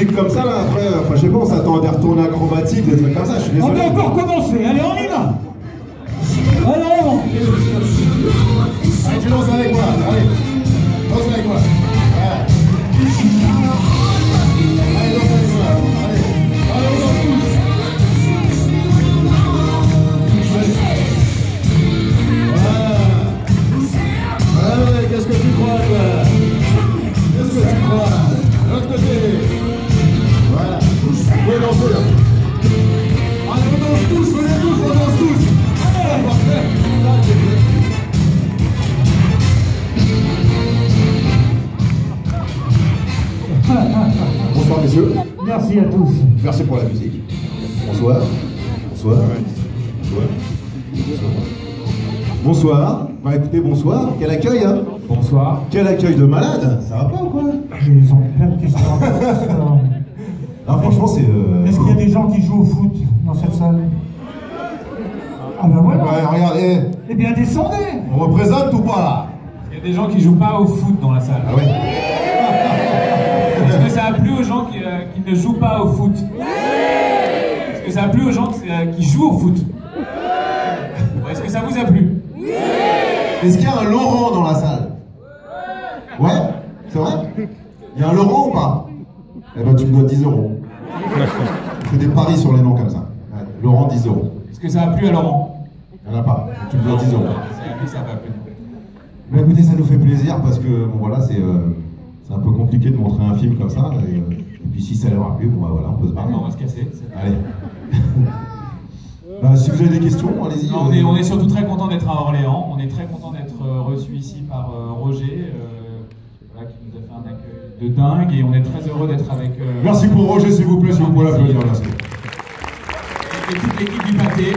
musique comme ça, là, après, enfin, je sais pas, on s'attend à des retournées acrobatiques, des trucs comme ça, je suis désolé. On peut encore commencer, allez, on y va. Allez, bon. Allez, tu danses avec moi, allez. Danse avec moi. Ouais. Allez, danse avec moi. Allez, allez, on danse tous. Voilà. Ouais, qu'est-ce que tu crois, toi? Qu'est-ce que tu crois? De l'autre côté. Voilà. Vous pouvez danser, là. Allez, on danse tous, venez tous, on danse tous. Allez, parfait. Bonsoir messieurs. Merci à tous. Merci pour la musique. Bonsoir. Bonsoir. Bonsoir. Bonsoir. Bah écoutez, bonsoir. Quel accueil, hein? Bonsoir. Quel accueil de malade. Ça va pas ou quoi? Ils ont plein de questions. Non, franchement, c'est... Est-ce qu'il y a des gens qui jouent au foot dans cette salle? Ah ben voilà. Ouais, regardez. Eh bien, descendez. On représente ou pas, là? Il y a des gens qui jouent pas au foot dans la salle. Ah ouais. Est-ce que ça a plu aux gens qui ne jouent pas au foot? Est-ce que ça a plu aux gens qui jouent au foot? Est-ce que ça vous a plu? Est-ce qu'il y a un Laurent dans la salle? Ouais. C'est vrai? Il y a un Laurent ou pas? Eh ben tu me dois 10 euros. Je fais des paris sur les noms comme ça. Ouais. Laurent, 10 euros. Est-ce que ça a plu à Laurent? Il n'y en a pas. Tu me dois 10 euros. Ça a plu, ça a pas plu. Mais écoutez, ça nous fait plaisir parce que bon, voilà, c'est un peu compliqué de montrer un film comme ça. Et puis si ça leur a plu, bon, bah, voilà, on peut se barrer. On va se casser. Allez. Bah, si vous avez des questions, allez-y. On est surtout très content d'être à Orléans. On est très content d'être reçu ici par Roger, voilà, qui nous a fait un accueil de dingue. Et on est très heureux d'être avec... Merci pour Roger, s'il vous plaît, si vous pouvez l'applaudir. Merci. Et toute l'équipe du pâté.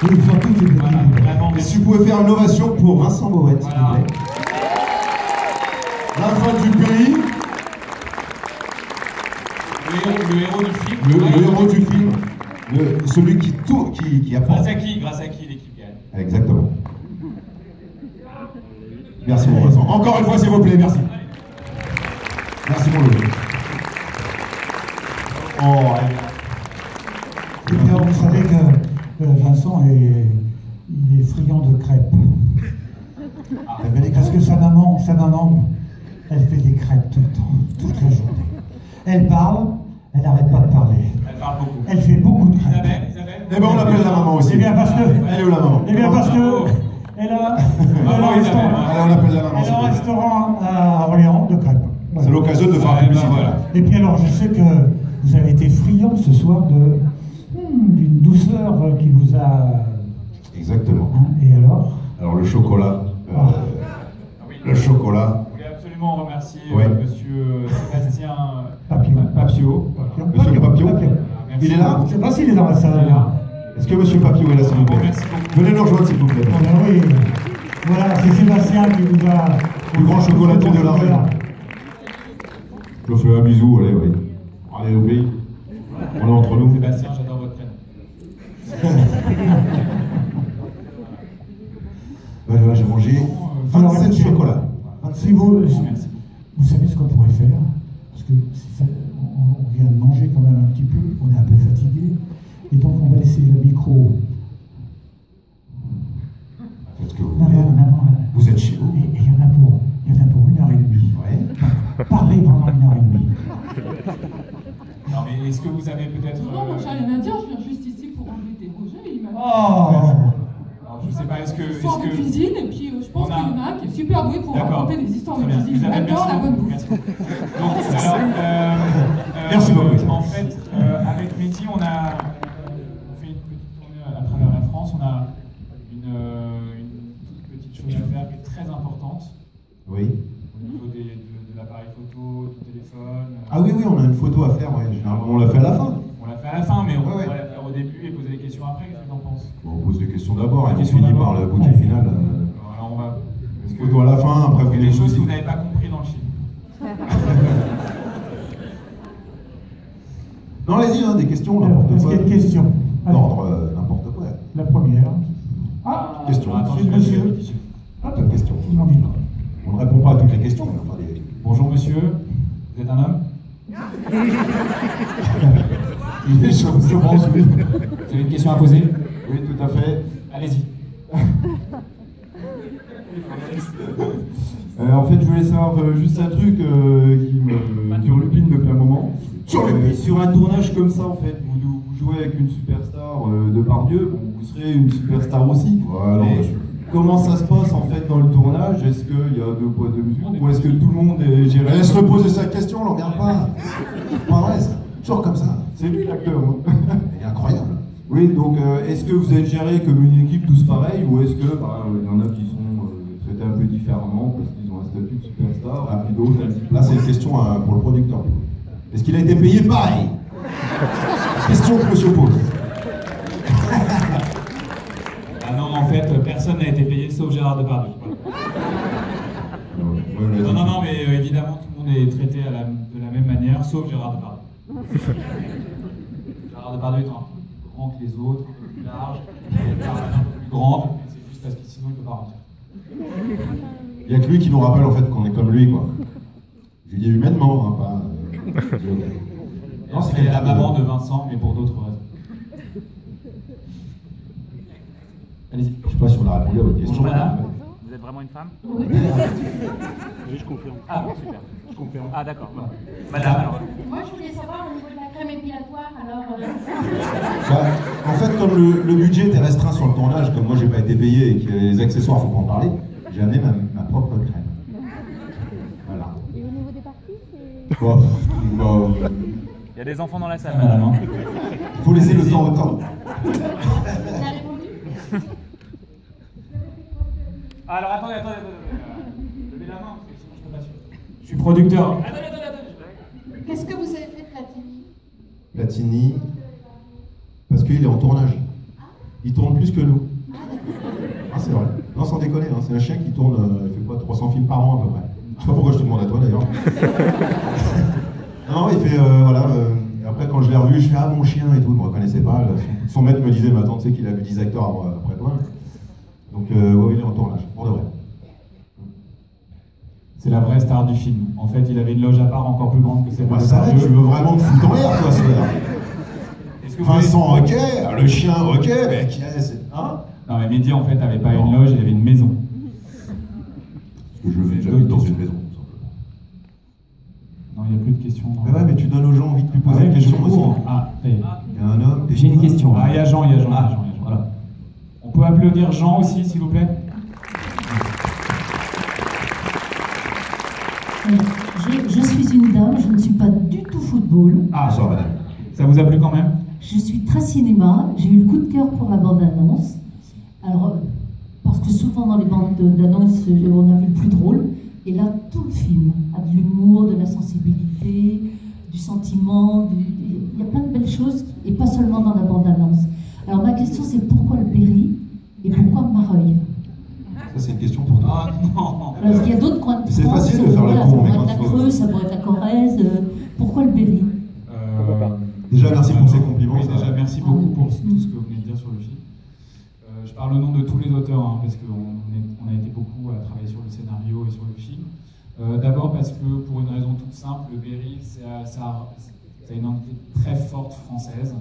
Voilà, vraiment. Et si vous pouvez faire une ovation pour Vincent Boët, s'il vous Voilà. plaît. La fin du pays. Le héros du film. Le héros du film. Celui qui apprend. Grâce à qui l'équipe gagne. Exactement. Merci mon Vincent. Encore une fois, s'il vous plaît, merci. Merci mon Louis. Oh, Eh bien, vous savez que Vincent il est friand de crêpes. Parce que sa maman, elle fait des crêpes tout le temps, toute la journée. Elle parle, elle n'arrête pas de parler. Elle parle beaucoup. Elle fait beaucoup de crêpes. Isabelle. Eh ben on l'appelle la maman aussi. Eh bien parce que... Elle est où la maman? Eh bien parce que... Elle a un restaurant. Allez, on l'appelle la maman. Elle s'il a un vous plaît. restaurant à Orléans de crêpes. Voilà. C'est l'occasion de faire Ouais, la publicité. ben voilà. Et puis alors, je sais que vous avez été friand ce soir d'une douceur qui vous a... Exactement. Hein, et alors? Alors le chocolat. Oui. Le chocolat. Je voulais absolument remercier Ouais. monsieur Sébastien Papio. Papio. Monsieur Papio. Merci. Il est là? Je ne sais pas s'il est dans la salle. Il est là. Est-ce que monsieur Papio est là, s'il vous plaît? Merci beaucoup. Venez nous rejoindre, s'il vous plaît. Ah ben oui. Voilà, c'est Sébastien qui vous a... Le grand chocolatier de la région. Je vous fais un bisou, allez, oui. Allez au pays. On est entre nous. Sébastien, j'adore votre prénom. Voilà, j'ai mangé 27 chocolats. Si vous, Merci. vous savez ce qu'on pourrait faire? Parce que on vient de manger quand même un petit peu, on est un peu fatigué, et donc on va laisser le micro. Faites ce que vous Non, voulez. Vous êtes chez vous. Et il y en a pour 1h30. Ouais. Parlez pendant 1h30. Non, mais est-ce que vous avez peut-être. Non, moi j'ai rien à dire, je viens juste ici pour embêter Roger, il m'a Oh! Alors, je sais pas, est-ce que. histoire de cuisine, et puis je pense On a- qu'il y en a qui est super doué pour D'accord. raconter des histoires de Très bien. cuisine. Isabelle, J'adore la merci bonne beaucoup. bouffe. Merci. Donc, alors, Merci beaucoup. En fait, avec Mehdi, on fait une petite tournée à travers la France. On a une toute petite chose à faire qui est très importante Oui. au niveau de l'appareil photo, du téléphone. Ah oui, oui, on a une photo à faire, ouais. Généralement, on l'a fait à la fin. On l'a fait à la fin, mais on Ouais, ouais. va la faire au début et poser des questions après. Qu'est-ce que tu en penses? Bon, on pose des questions d'abord et on Questions finit d'abord. par le bouquet final. Alors, on va. Parce Photo à la fin, après vous il y a des choses que vous n'avez pas compris dans le film. Non, allez-y, hein, des questions, Alors, n'importe est-ce quoi. qu'il y a une question? Alors, D'ordre, n'importe quoi. la première. Ah, Question. Attends, c'est je vais monsieur. vérifier. Hop, Pas de questions. il m'en dit pas. On ne répond pas à toutes les questions, mais enfin, des... Bonjour monsieur, vous êtes un homme? Il est chaud, je pense, oui. Vous avez une question à poser? Oui, tout à fait. Allez-y. En fait, je voulais savoir juste un truc qui me turlupine depuis un moment. Sur un tournage comme ça, en fait, vous jouez avec une superstar de Depardieu, bon, vous serez une superstar aussi. Voilà. Comment ça se passe en fait dans le tournage? Est-ce qu'il y a 2 poids 2 mesures ou est-ce que tout le monde est géré? Laisse-le poser sa question, on l'emmerde pas. Pas vrai, ça. Toujours comme ça. C'est lui l'acteur. Hein. Il est incroyable. Oui, donc est-ce que vous êtes géré comme une équipe tous pareils ou est-ce que y en a qui sont traités un peu différemment parce qu'ils ont un statut de superstar et puis d'autres? Là, c'est une question pour le producteur. Est-ce qu'il a été payé pareil? Question que monsieur pose. Ah non, en fait, personne n'a été payé sauf Gérard Depardieu. Voilà. Non, mais évidemment, tout le monde est traité de la même manière, sauf Gérard Depardieu. Gérard Depardieu étant un peu plus grand que les autres, un peu plus large, un peu plus grande, mais c'est juste parce que sinon il ne peut pas rentrer. Il n'y a que lui qui nous rappelle en fait qu'on est comme lui, quoi. Je dis humainement, hein, pas. Non, c'est la maman de Vincent, mais pour d'autres raisons. Allez-y. Je sais pas si on a répondu à votre question. Bonjour madame. Vous êtes vraiment une femme? Oui, je confirme. Ah, super. Je confirme. Ah, d'accord. Madame, alors. Moi, je voulais savoir au niveau de la crème épilatoire, alors. En fait, comme le budget était restreint sur le tournage, comme moi j'ai pas été payé et que les accessoires faut pas en parler, j'ai amené ma propre crème. Voilà. Et au niveau des parties, c'est. Il y a des enfants dans la salle, madame. Hein. Il faut laisser le temps au temps. Vous avez répondu? Alors attendez. Levez la main, parce que sinon je peux pas suivre. Je suis producteur. Attendez. Qu'est-ce que vous avez fait, Platini? Platini, parce qu'il est en tournage. Il tourne plus que nous. Ah, c'est vrai. Non, sans déconner, hein. C'est un chien qui tourne, il fait quoi, 300 films par an à peu près. Je sais pas pourquoi je te demande à toi d'ailleurs. Non, il fait, après quand je l'ai revu, je fais, ah mon chien et tout, il me reconnaissait pas. Là, son maître me disait, mais attends, tu sais qu'il a vu 10 acteurs après toi. Donc, ouais, il est en tournage, pour de vrai. C'est la vraie star du film. En fait, il avait une loge à part encore plus grande que celle de Ça va, tu veux vraiment te foutre en l'air, toi, Vincent, ok, le chien, ok, mais qui est, hein? Non, mais Mehdi, en fait, n'avait pas une loge, il avait une maison. Parce que j'habite dans une maison. Non, il n'y a plus de questions. Mais ouais, mais tu donnes aux gens envie de lui poser une question aussi. Il y a un homme. J'ai une question. Ah, il y a Jean. Voilà. On peut applaudir Jean aussi, s'il vous plaît? Je suis une dame, je ne suis pas du tout football. Ah, ça, madame. Ça vous a plu quand même? Je suis très cinéma, j'ai eu le coup de cœur pour la bande-annonce. Alors, parce que souvent dans les bandes d'annonces, on a vu le plus drôle. Et là, tout le film a de l'humour, de la sensibilité, du sentiment, il y a plein de belles choses, et pas seulement dans la bande-annonce. Alors ma question, c'est pourquoi le Berry et pourquoi Mareuil? Ça, c'est une question pour toi. Ah non. Parce qu'il y a d'autres coins de France. C'est facile de faire le con, ça pourrait mais être la Creuse, ça pourrait être la Corrèze. Pourquoi le Berry? Déjà, merci pour ces compliments. Oui, déjà, merci beaucoup pour tout ce que vous venez de dire sur le film. Je parle au nom de tous les auteurs, hein, parce qu'on a été beaucoup à travailler sur le scénario et sur le film. D'abord parce que, pour une raison toute simple, le Berry, ça a une identité très forte française.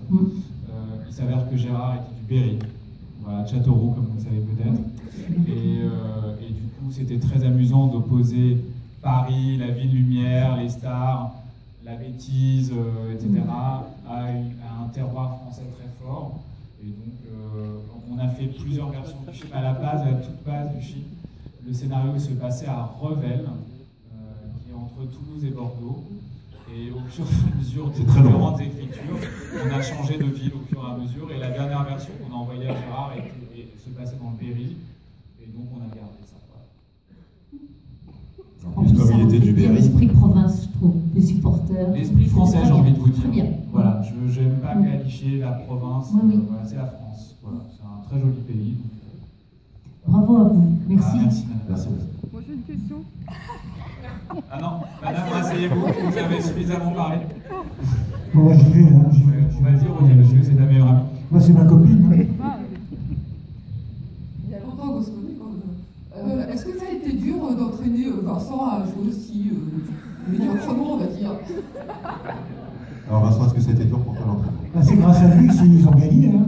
Il s'avère que Gérard était du Berry, voilà, de Châteauroux, comme vous le savez peut-être. Et du coup, c'était très amusant d'opposer Paris, la ville lumière, les stars, la bêtise, etc., à un terroir français très fort. Et donc, on a fait plusieurs versions du film. À la toute base du film, le scénario se passait à Revel, qui est entre Toulouse et Bordeaux. Et au fur et à mesure des différentes écritures, on a changé de ville au fur et à mesure. Et la dernière version qu'on a envoyée à Gérard se passait dans le Berry. Et donc, on a gardé ça. Voilà. En plus, comme il était du Berry. L'esprit province, je trouve, les supporters. L'esprit français, j'ai envie de vous dire. Très bien. Voilà, je n'aime pas qualifier la province. Oui. Voilà, c'est la France. Voilà, c'est un très joli pays. Bravo à vous. Merci. Merci, madame. Merci. Moi j'ai une question. Ah non, madame, asseyez-vous, vous avez suffisamment parlé. Bon, bah, j'y vais. Hein, Vas-y, Roger, parce que c'est ta meilleure amie. Moi, c'est ma copine. Il y a longtemps qu'on se connaît quand même. Est-ce que ça a été dur d'entraîner Vincent à jouer aussi Médiocrement, on va dire. Alors Vincent, est-ce que c'était dur pour toi l'entraînement? Bah, c'est grâce à lui qu'ils ont gagné. Hein.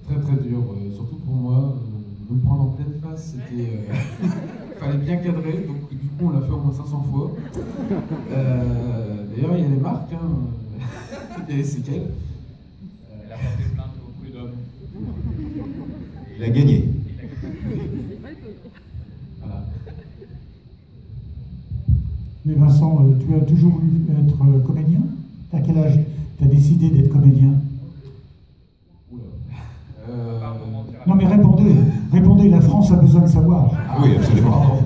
Très très dur, surtout pour moi. Me prendre en pleine face, c'était. Fallait bien cadrer, donc du coup on l'a fait au moins 500 fois. D'ailleurs, il y a les marques, hein. Il y a les séquelles. Elle a porté plainte au prud'homme. Il a gagné. Voilà. Mais Vincent, tu as toujours voulu être comédien? À quel âge tu as décidé d'être comédien? Oula. Non mais répondez, la France a besoin de savoir. Ah oui, absolument.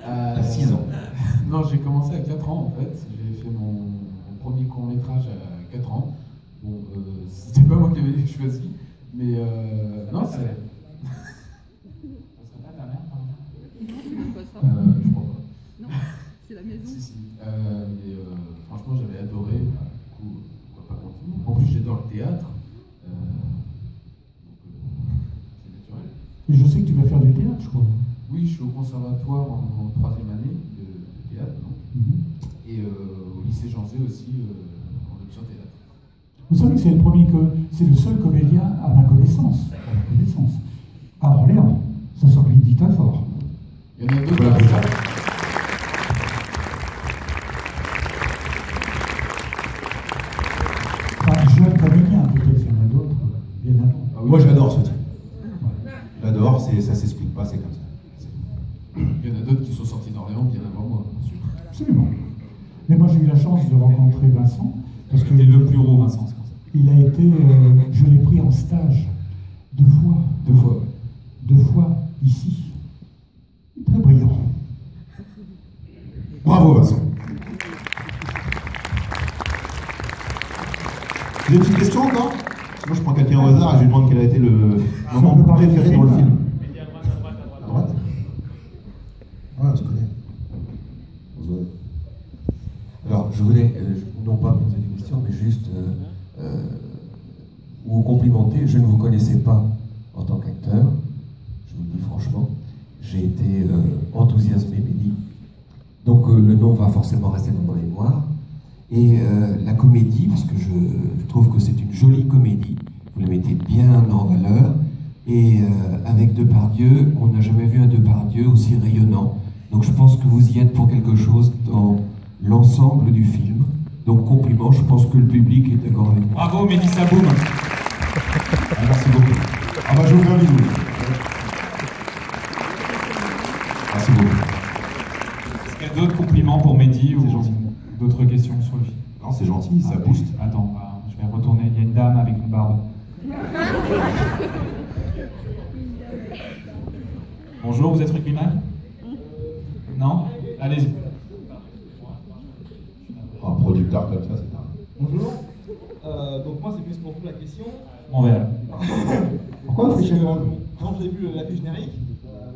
À 6 ans. Non, j'ai commencé à 4 ans en fait. J'ai fait mon premier court-métrage à 4 ans. Bon, c'était pas moi qui l'avais choisi, mais non, c'est. Ça serait pas ta mère, par exemple? Non, pas ça. Je crois pas. Non, c'est la maison. Si, si. Mais franchement, j'avais adoré. Bah, du coup, pourquoi pas continuer. En plus, j'adore le théâtre. C'est naturel. Et je sais que tu vas faire du théâtre, je crois. Oui, je suis au conservatoire en 3e année de théâtre, donc. Et au lycée Jean Zay aussi en option théâtre. Vous savez que c'est le seul comédien à ma connaissance, à Orléans. Ça s'appelle Dita Fort. Il y en a d'autres comme ça. Enfin, jeune comédien, peut-être qu'il y en a d'autres bien avant. Ah oui. Moi j'adore ce type. J'adore, ça s'explique pas, c'est comme ça. Il y en a d'autres qui sont sortis d'Orléans bien avant moi, bien sûr. Absolument. Mais moi j'ai eu la chance de rencontrer Vincent, parce que C'était le plus gros, Vincent, c'est pour ça. il a été, je l'ai pris en stage 2 fois. 2 fois, ouais. 2 fois ici. Très brillant. Bravo Vincent. Vous avez une petite question encore? Moi je prends quelqu'un au hasard et je lui demande quel a été le moment préféré dans le film. À droite? Ouais, on se connaît. Alors, je voulais non pas poser des questions, mais juste vous complimenter. Je ne vous connaissais pas en tant qu'acteur, je vous le dis franchement. J'ai été enthousiasmé, Mehdi. Donc le nom va forcément rester dans ma mémoire. Et la comédie, parce que je trouve que c'est une jolie comédie, vous la mettez bien en valeur. Et avec Depardieu, on n'a jamais vu un Depardieu aussi rayonnant. Donc je pense que vous y êtes pour quelque chose dans l'ensemble du film. Donc compliment, je pense que le public est d'accord avec moi. Bravo, Mélissa Boum. Merci beaucoup. Ah bah je vous fais un bisou. Merci beaucoup. Est-ce qu'il y a d'autres compliments pour Mehdi ou d'autres questions sur le film? Non, c'est gentil, ça booste. Attends, je vais retourner. Il y a une dame avec une barbe. Bonjour, vous êtes rugbyman? Non? Allez-y. Un producteur comme ça, c'est dingue. Bonjour. Donc moi c'est plus pour vous la question. On verra. Pourquoi parce que quand j'ai vu l'affiche générique,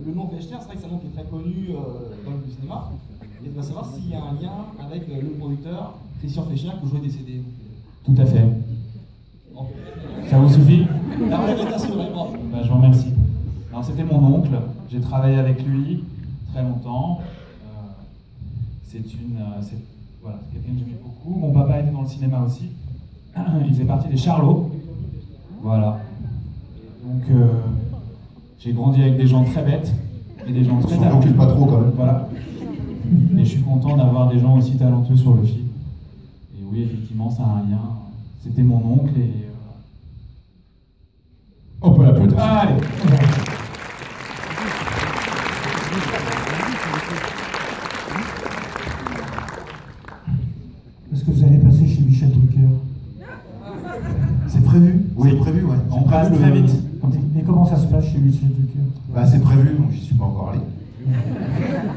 le nom Fechner, c'est vrai que c'est un nom qui est très connu dans le cinéma. Et je voudrais savoir s'il y a un lien avec le producteur Christian Fechner que vous jouez décédé. Tout à fait. Bon. Ça vous suffit? La réputation, vraiment. Bah, je vous remercie. Alors c'était mon oncle. J'ai travaillé avec lui très longtemps. Voilà, c'est quelqu'un que j'aimais beaucoup. Mon papa était dans le cinéma aussi. Il faisait partie des Charlots. Voilà. Donc, j'ai grandi avec des gens très bêtes et des gens très On s'en talentueux. occupe pas trop quand même. Voilà. Mais je suis content d'avoir des gens aussi talentueux sur le film. Et oui, effectivement, ça a un lien. C'était mon oncle et... On peut l'applaudir. Allez. Est-ce que vous allez passer chez Michel Drucker? C'est prévu? Oui, c'est prévu, ouais. On passe très vite. Et comment ça se passe chez Michel Drucker? Bah, c'est prévu, donc j'y suis pas encore allé.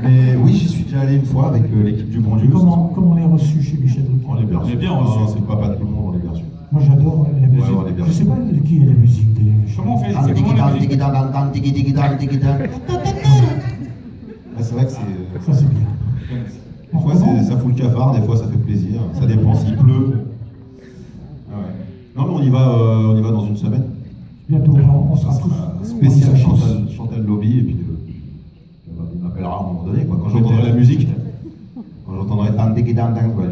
Mais oui, j'y suis déjà allé une fois avec l'équipe du Bon Dieu. Comment on est reçu chez Michel Drucker? On est bien reçu. bien reçu. Non, c'est pas tout le monde, on est bien reçu. Moi j'adore la musique. Ouais, on est bien Je sais pas de qui est la musique d'ailleurs. Comment on fait? Ah, C'est comment la musique? C'est vrai que c'est. Ça c'est bien. Des fois, ça fout le cafard, des fois, ça fait plaisir. Ça dépend s'il pleut. Ah ouais. Non, mais on y va dans une semaine. Bientôt, on sera tous. Spécial Chantal Lobby, et puis il m'appelle rappellera à un moment donné, quoi. Quand j'entendrai la musique, quand j'entendrai dang ding dang dang, quoi.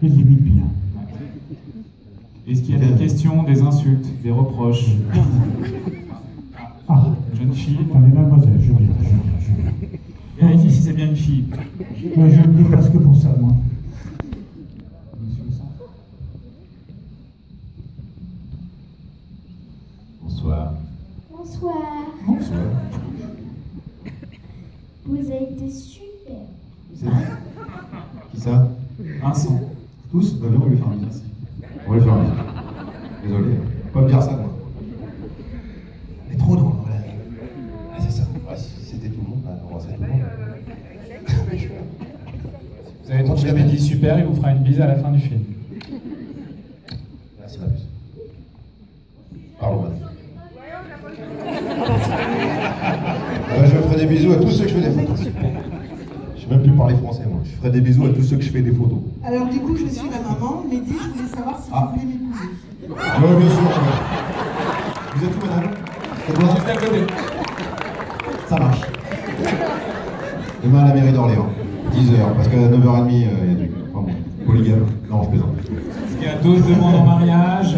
Il limite bien. Est-ce qu'il y a des questions, des insultes, des reproches? Ah, jeune fille. Attendez, mademoiselle, je viens. Vérifie si c'est bien une fille. Ouais, je ne dis pas que pour ça, moi. Monsieur au centre. Bonsoir. Bonsoir. Bonsoir. Vous avez été super. C'est vrai? Qui ça? Vincent. Tous? Bah, viens, on va lui faire un bisou. On va lui faire un bisou. Désolé, faut pas me dire ça, moi. Mais trop drôle, ouais. Ah, c'est ça. Ah, si c'était tout le monde, bah, on serait tout le monde. Vous avez trouvé Mehdi super, il vous fera une bise à la fin du film. Merci la puce. Pardon, madame. Je ferai des bisous à tous ceux que je fais des photos. Je sais même plus parler français, moi. Je ferai des bisous à tous ceux que je fais des photos. Alors du coup, je suis la maman. Mehdi, je voulais savoir si vous voulez m'épouser. Oui, bien sûr. Vous êtes où, madame? Juste à côté. Ça marche. Demain à la mairie d'Orléans. 10h, parce qu'à 9h30, il y a du... Enfin bon, polygame. Non, je plaisante. Est-ce qu'il y a d'autres demandes en mariage?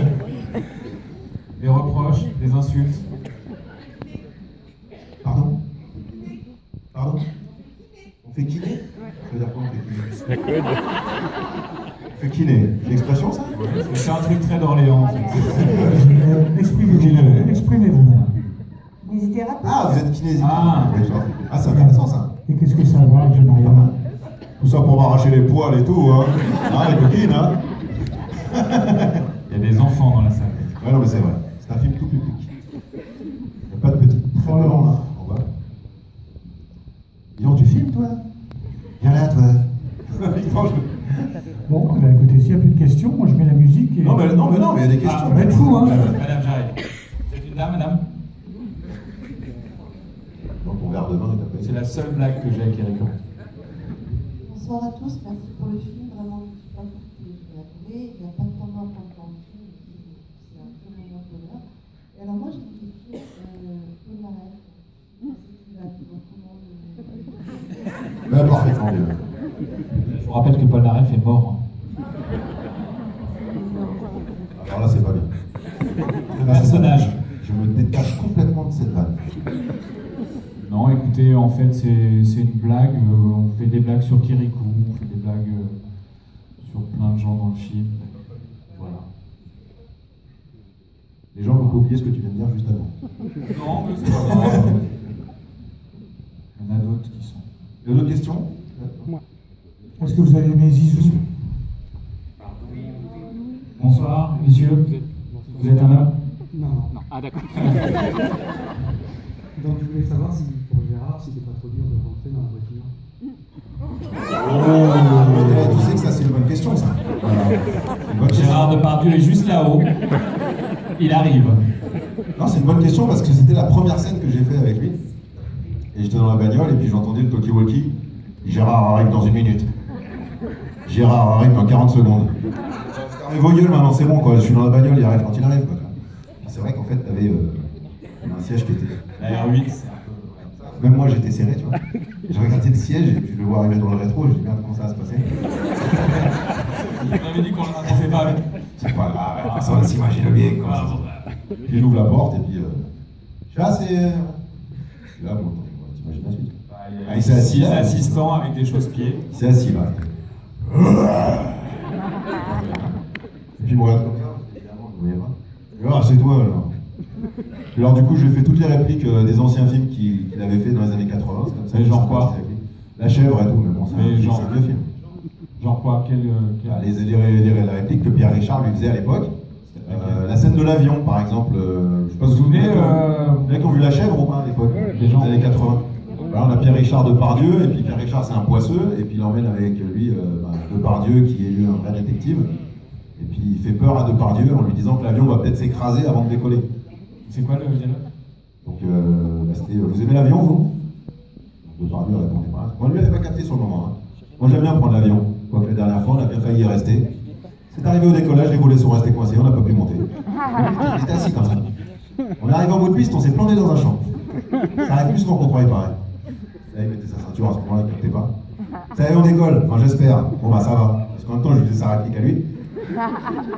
Des reproches? Des insultes? Pardon? Pardon? On fait kiné? Ça veut dire quoi, on fait kiné? On fait kiné. C'est l'expression, ça? C'est un truc très d'Orléans, en fait. Exprimez-vous, madame. Kinésithérapeute. Ah, vous êtes kinésithérapeute. Ah. Ah, c'est intéressant, ça. Et qu'est-ce que ça va avec le mariage? Tout ça pour m'arracher les poils et tout, hein. Ah, les coquines, hein. Il y a des enfants dans la salle. Ouais, non, mais c'est vrai. C'est un film tout public. Il n'y a pas de petit. Très bien, là, en bas. Dis donc, tu filmes, toi? Viens là, toi. Bon, bah, écoutez, s'il n'y a plus de questions, moi je mets la musique et... Non, mais il y a des questions. Ah, ça va être fou, hein. Madame, j'arrive. C'est une dame, madame? Donc, ton verre de vin est après. C'est la seule blague que j'ai avec Eric. Bonsoir à tous, merci pour le film. Vraiment, je ne suis pas sûre que je l'ai adoré. Il n'y a pas de temps mort dans le film. C'est un peu moment de bonheur. Et alors moi, j'ai une question. Paul Naref, Parfaitement bien. Je vous rappelle que Paul Naref est mort. Alors là, c'est pas bien. Le personnage. Je me détache complètement de cette vanne. Non, écoutez, en fait, c'est une blague. On fait des blagues sur Kirikou, on fait des blagues sur plein de gens dans le film. Voilà. Les gens vont pas oublier ce que tu viens de dire juste avant. Non, mais c'est pas grave. Il y en a d'autres qui sont. Il y a d'autres questions? Est-ce que vous avez aimé Zizou? Bonsoir, monsieur. Vous êtes un homme? Non. Ah, d'accord. Donc, je voulais savoir si, pour Gérard, c'était pas trop dur de rentrer dans la voiture. Tu sais que ça, c'est une bonne question, ça. Voilà. Gérard Depardieu est juste là-haut. Il arrive. Non, c'est une bonne question parce que c'était la première scène que j'ai fait avec lui. Et j'étais dans la bagnole et puis j'entendais le talkie-walkie. Gérard arrive dans 1 minute. Gérard arrive dans 40 secondes. Fermez vos gueules maintenant, c'est bon quoi. Je suis dans la bagnole, il arrive quand il arrive. Quoi. C'est vrai qu'en fait, t'avais un siège qui était. La R8, c'est un peu. Même moi, j'étais serré, tu vois. J'ai regardé le siège et puis je le vois arriver dans le rétro. Je dis merde, comment ça va se passer? On avait dit qu'on ne racontait pas. C'est pas grave, ça va s'imaginer bien quoi. Puis il ouvre la porte et puis. Je suis là, c'est. Là, bon, t'imagines la suite. Il s'est assis là. Assistant avec des chausse-pieds. Il s'est assis là. Et puis il me regarde comme ça, évidemment, je ne voyais pas. Ah, c'est toi alors. Et alors du coup, j'ai fait toutes les répliques des anciens films qu'il avait fait dans les années 80. C'est comme ça. Mais genre quoi? La chèvre et tout, mais bon, c'est un vieux film. Genre quoi? Ah, les répliques que Pierre Richard lui faisait à l'époque. La scène de l'avion, par exemple. Je sais pas si vous vous souvenez. Vous avez qui ont vu La chèvre ou pas à l'époque? Des gens des années 80. Alors, on a Pierre Richard Depardieu, et puis Pierre Richard c'est un poisseux, et puis il emmène avec lui Depardieu qui est lui un vrai détective. Et puis il fait peur à Depardieu en lui disant que l'avion va peut-être s'écraser avant de décoller. C'est quoi le dialogue? Donc c'était vous aimez l'avion vous? Depardieu répondait pas. Moi lui il n'avait pas capté sur le moment. Hein. Moi j'aime bien prendre l'avion. Quoique la dernière fois on a bien failli y rester. C'est arrivé au décollage, les volets sont restés coincés, on n'a pas pu monter. Il était assis comme ça. On est arrivé en bout de piste, on s'est planté dans un champ. Ça arrive plus souvent qu'on croyait, pareil. Là, il mettait sa ceinture à ce moment-là, il ne captait pas. Ça y est, on décolle. Enfin, j'espère. Bon, bah, ça va. Parce qu'en même temps, je faisais sa réplique à lui.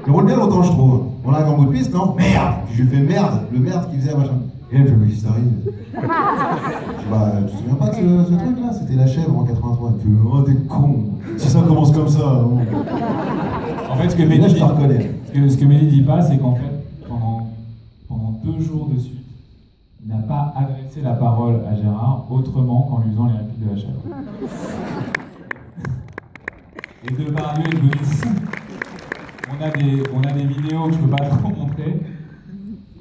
Il roule bien longtemps, je trouve. On a un grand bout de piste, non? Merde! Puis je lui fais merde, le merde qu'il faisait à machin. Et elle me fait, mais qu'est-ce qui t'arrive? Je dis, bah, tu te souviens pas de ce truc-là? C'était la chèvre en 83. Elle me fait, oh, t'es con. Si ça commence comme ça. Bon. En fait, ce que Mélie dit pas, c'est qu'en fait, pendant 2 jours de suite, il n'a pas adressé la parole à Gérard autrement qu'en lui faisant les répliques de la chèvre. Et Depardieu est devenu fou. On a des vidéos que je peux pas trop montrer,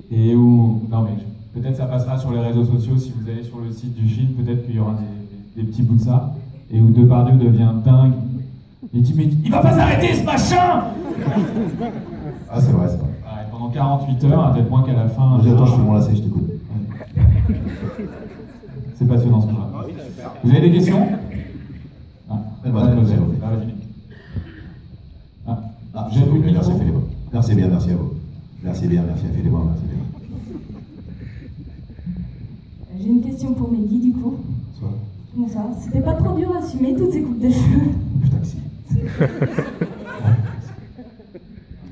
et où, non mais peut-être ça passera sur les réseaux sociaux si vous allez sur le site du film, peut-être qu'il y aura des petits bouts de ça, et où Depardieu devient dingue. Il dit, mais il va pas s'arrêter ce machin! Ah, c'est vrai, c'est vrai. Ouais, pendant 48 heures, à tel point qu'à la fin. Attends, je fais mon lacet, je t'écoute. C'est passionnant ce moment-là. Vous avez des questions? Vas-y. J'ai vu, merci Philippe. Merci bien, merci à vous. Merci bien, merci à Philippe, merci bien. J'ai une question pour Mehdi du coup. Soit. Comment ça? C'était pas trop dur à assumer toutes ces coupes de cheveux? Putain que si.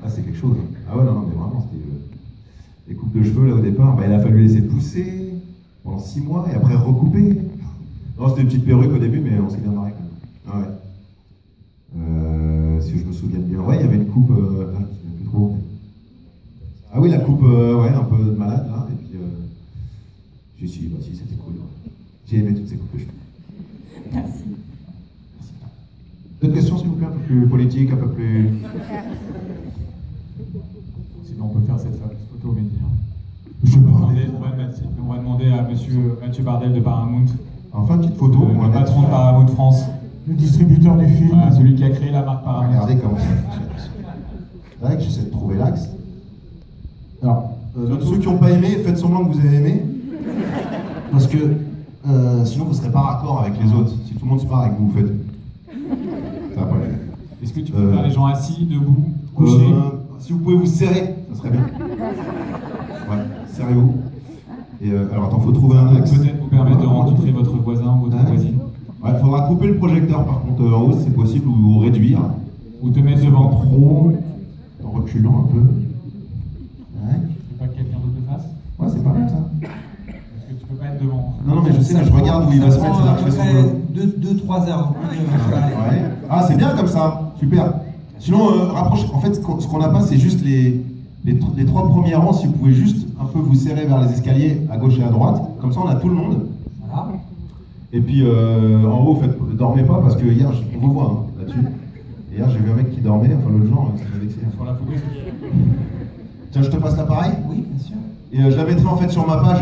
Ah, c'est quelque chose. Ah ouais, non, mais vraiment, c'était les coupes de cheveux là au départ. Bah, il a fallu laisser pousser pendant 6 mois et après recouper. Non, c'était une petite perruque au début, mais on s'est bien marré quand même. Ah ouais. Si je me souviens bien. Ouais, il y avait une coupe. Je me souviens plus trop. Mais... Ah oui, la coupe, ouais, un peu de malade là. Et puis. Si, bah si, c'était cool. Ouais. J'ai aimé toutes ces coupes de cheveux. Merci. D'autres questions, s'il vous plaît, un peu plus politique, un peu plus. Sinon, on peut faire cette fameuse photo, Mehdi. Je On va demander à monsieur Mathieu Bardel de Paramount. Enfin, petite photo. Le patron de Paramount France. Le distributeur du film. Voilà, celui qui a créé la marque Paramount. Regardez comment ça fonctionne. C'est vrai que j'essaie de trouver l'axe. Alors, ceux qui n'ont pas aimé, faites semblant que vous avez aimé. Parce que sinon, vous ne serez pas raccord avec les autres. Si tout le monde se marre et que vous faites. Ça va pas le faire. Est-ce que tu peux faire les gens assis, debout, couchés? Si vous pouvez vous serrer, ça serait bien. Ouais, serrez-vous. Et alors, attends, faut trouver un axe. Peut-être vous permettre de rencontrer votre voisin ou votre voisine. Ouais, il faudra couper le projecteur par contre en haut, c'est possible, ou réduire. Ou te mettre devant. Trop. En reculant un peu. Ouais. Tu veux pas que quelqu'un d'autre le fasse? Ouais, c'est pas mal ça. Parce que tu peux pas être devant. Non, mais je sais, je regarde où il va se mettre, c'est-à-dire que je fais son 2-3 heures. Ouais. Ah, c'est bien comme ça, super. Sinon, rapproche. En fait, ce qu'on n'a pas, c'est juste les 3 premiers rangs. Si vous pouvez juste un peu vous serrer vers les escaliers à gauche et à droite, comme ça on a tout le monde. Voilà. Et puis en haut, dormez pas parce que hier, on vous voit hein, là-dessus. Et hier, j'ai vu un mec qui dormait, enfin l'autre jour, ça m'a vexé. Sur la photo, tiens, je te passe l'appareil? Oui, bien sûr. Et je la mettrai en fait sur ma page.